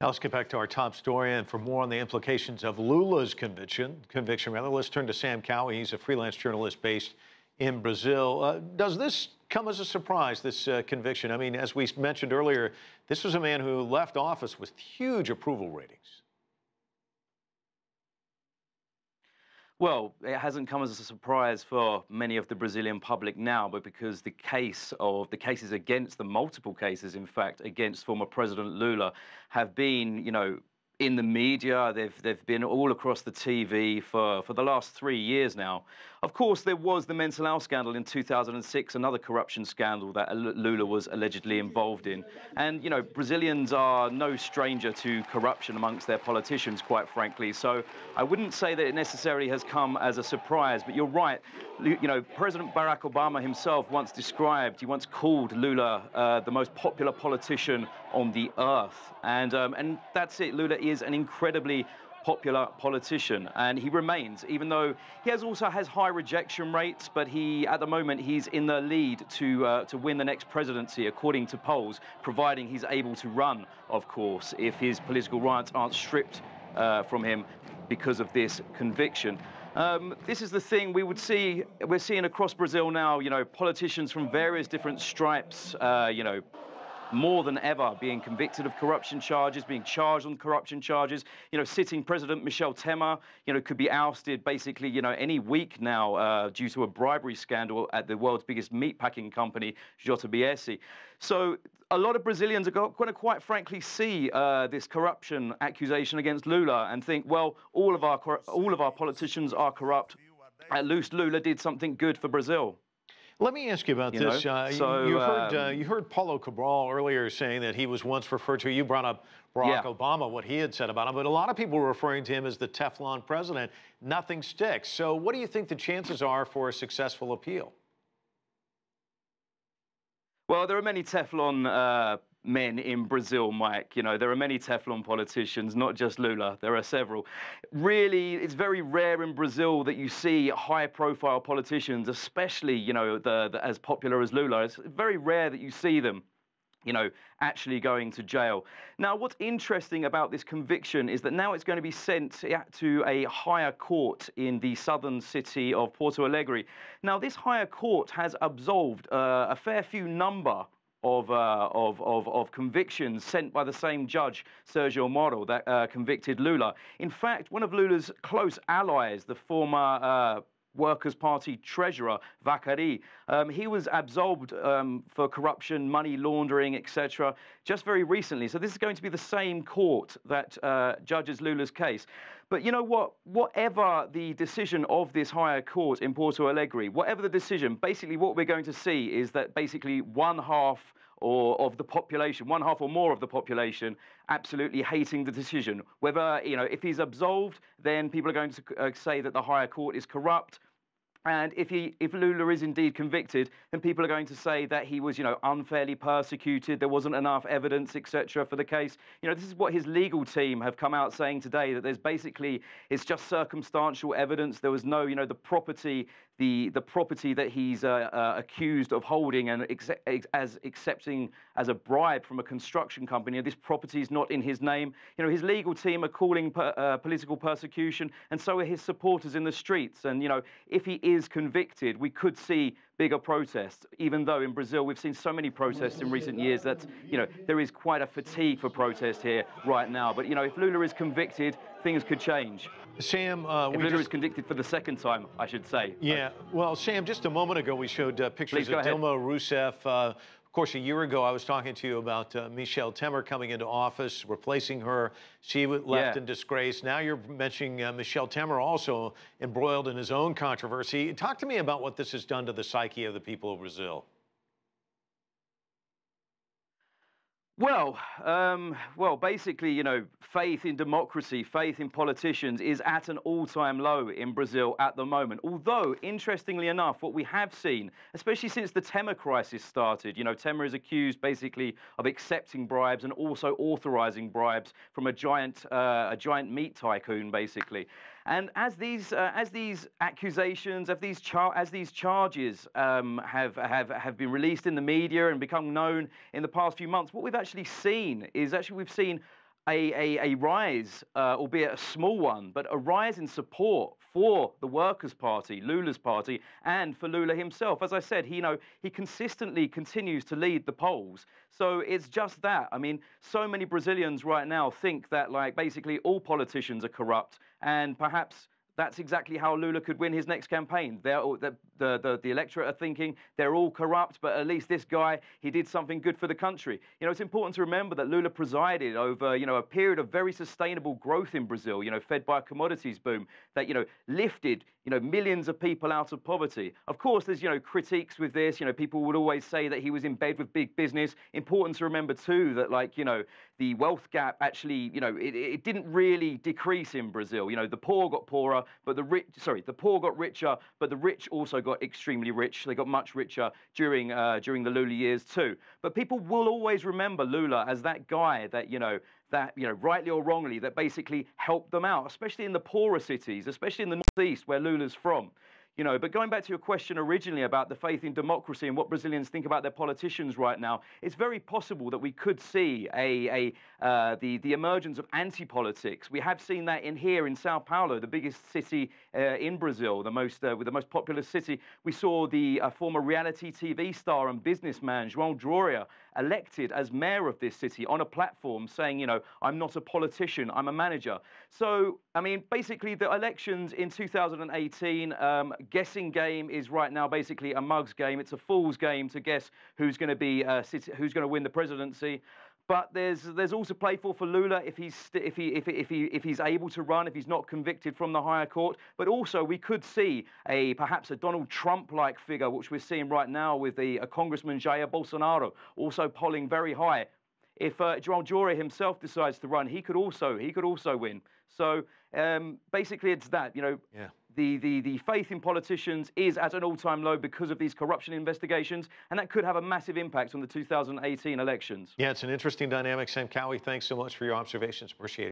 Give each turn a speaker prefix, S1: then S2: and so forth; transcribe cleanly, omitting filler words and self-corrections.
S1: Now let's get back to our top story, and for more on the implications of Lula's conviction, let's turn to Sam Cowie. He's a freelance journalist based in Brazil. Does this come as a surprise, this conviction? I mean, as we mentioned earlier, this was a man who left office with huge approval ratings.
S2: Well, it hasn't come as a surprise for many of the Brazilian public now, but because the cases against the multiple cases, in fact, against former President Lula have been, in the media. They've been all across the TV for the last 3 years now. Of course, there was the mental health scandal in 2006, another corruption scandal that Lula was allegedly involved in. And, Brazilians are no stranger to corruption amongst their politicians, quite frankly. So I wouldn't say that it necessarily has come as a surprise, but you're right. President Barack Obama himself once called Lula the most popular politician on the earth. And that's it. Lula is an incredibly popular politician, and he remains, even though he also has high rejection rates, but at the moment he's in the lead to win the next presidency according to polls, providing he's able to run, of course, if his political rights aren't stripped from him because of this conviction. This is the thing we're seeing across Brazil now, politicians from various different stripes, more than ever being convicted of corruption charges, being charged on corruption charges. Sitting President Michel Temer, could be ousted basically, any week now due to a bribery scandal at the world's biggest meatpacking company, JBS. So a lot of Brazilians are going to quite frankly see this corruption accusation against Lula and think, well, all of our politicians are corrupt. At least Lula did something good for Brazil.
S1: Let me ask you about this. You heard Paulo Cabral earlier saying that he was once referred to. You brought up Barack Obama, what he had said about him, but a lot of people were referring to him as the Teflon president. Nothing sticks. So what do you think the chances are for a successful appeal?
S2: Well, there are many Teflon men in Brazil, Mike. There are many Teflon politicians, not just Lula. There are several. Really, it's very rare in Brazil that you see high-profile politicians, especially, as popular as Lula. It's very rare that you see them, actually going to jail. Now, what's interesting about this conviction is that now it's going to be sent to a higher court in the southern city of Porto Alegre. Now, this higher court has absolved a fair few number of convictions sent by the same judge, Sergio Moro, that convicted Lula. In fact, one of Lula's close allies, the former Workers' Party treasurer, Vacari, he was absolved for corruption, money laundering, etc., just very recently. So this is going to be the same court that judges Lula's case. But you know what? Whatever the decision of this higher court in Porto Alegre, whatever the decision, basically what we're going to see is that basically one half of the population, one half or more of the population, absolutely hating the decision. Whether, if he's absolved, then people are going to say that the higher court is corrupt. And if Lula is indeed convicted, then people are going to say that he was, unfairly persecuted. There wasn't enough evidence, etc., for the case. This is what his legal team have come out saying today, that it's just circumstantial evidence. There was no, the property that he's accused of holding and accepting as a bribe from a construction company. This property is not in his name. His legal team are calling political persecution, and so are his supporters in the streets. And, if he is convicted, we could see bigger protests, even though in Brazil we've seen so many protests in recent years that, there is quite a fatigue for protest here right now. But, if Lula is convicted, things could change.
S1: Sam,
S2: if Lula is convicted for the second time, I should say.
S1: Yeah, well, Sam, just a moment ago we showed pictures of Dilma Rousseff. Of course, a year ago, I was talking to you about Michel Temer coming into office, replacing her. She left in disgrace. Now you're mentioning Michel Temer also embroiled in his own controversy. Talk to me about what this has done to the psyche of the people of Brazil.
S2: Well, basically, faith in democracy, faith in politicians is at an all-time low in Brazil at the moment. Although, interestingly enough, what we have seen, especially since the Temer crisis started, Temer is accused basically of accepting bribes and also authorizing bribes from a giant meat tycoon, basically. And as these accusations, as these charges have been released in the media and become known in the past few months, what we've actually seen is we've seen a rise, albeit a small one, but a rise in support for the Workers' Party, Lula's party, and for Lula himself. As I said, he consistently continues to lead the polls. So it's just that. I mean, so many Brazilians right now think that, like, basically all politicians are corrupt, and perhaps that's exactly how Lula could win his next campaign. The electorate are thinking they're all corrupt, but at least this guy, he did something good for the country. You know, it's important to remember that Lula presided over, you know, a period of very sustainable growth in Brazil, you know, fed by a commodities boom that, you know, lifted, you know, millions of people out of poverty. Of course, there's, you know, critiques with this. You know, people would always say that he was in bed with big business. Important to remember, too, that, like, you know, the wealth gap actually, you know, it didn't really decrease in Brazil. You know, the poor got poorer, but the poor got richer, but the rich also got extremely rich. They got much richer during the Lula years too. But people will always remember Lula as that guy that, you know, rightly or wrongly, that basically helped them out, especially in the poorer cities, especially in the Northeast where Lula's from. You know, but going back to your question originally about the faith in democracy and what Brazilians think about their politicians right now, it's very possible that we could see the emergence of anti-politics. We have seen that here in Sao Paulo, the biggest city in Brazil, with the most populous city. We saw the former reality TV star and businessman João Dória elected as mayor of this city on a platform saying, you know, I'm not a politician, I'm a manager. So, I mean, basically the elections in 2018, guessing game is right now basically a mug's game. It's a fool's game to guess who's going to be who's going to win the presidency. But there's also play for Lula if he's able to run, if he's not convicted from the higher court. But also we could see perhaps a Donald Trump-like figure, which we're seeing right now with a Congressman Jair Bolsonaro also polling very high. If João Dória himself decides to run, he could also win. So basically, it's that, you know. Yeah. The faith in politicians is at an all-time low because of these corruption investigations, and that could have a massive impact on the 2018 elections.
S1: Yeah, it's an interesting dynamic. Sam Cowie, thanks so much for your observations. Appreciate it.